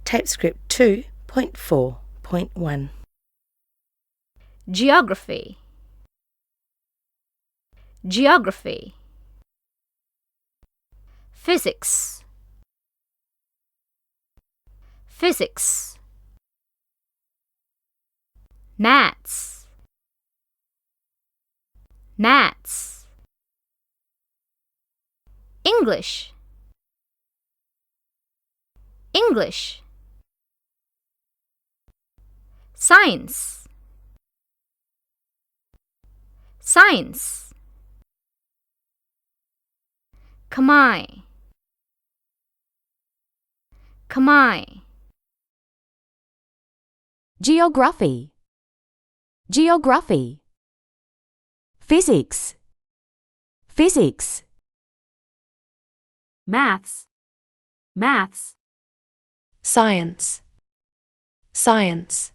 Tapescript 2.4.1. Geography. Geography. Physics. Physics. Maths. Maths. English. English. Science. Science. Khmer. Khmer. Geography. Geography. Physics. Physics. Maths. Maths. Science. Science.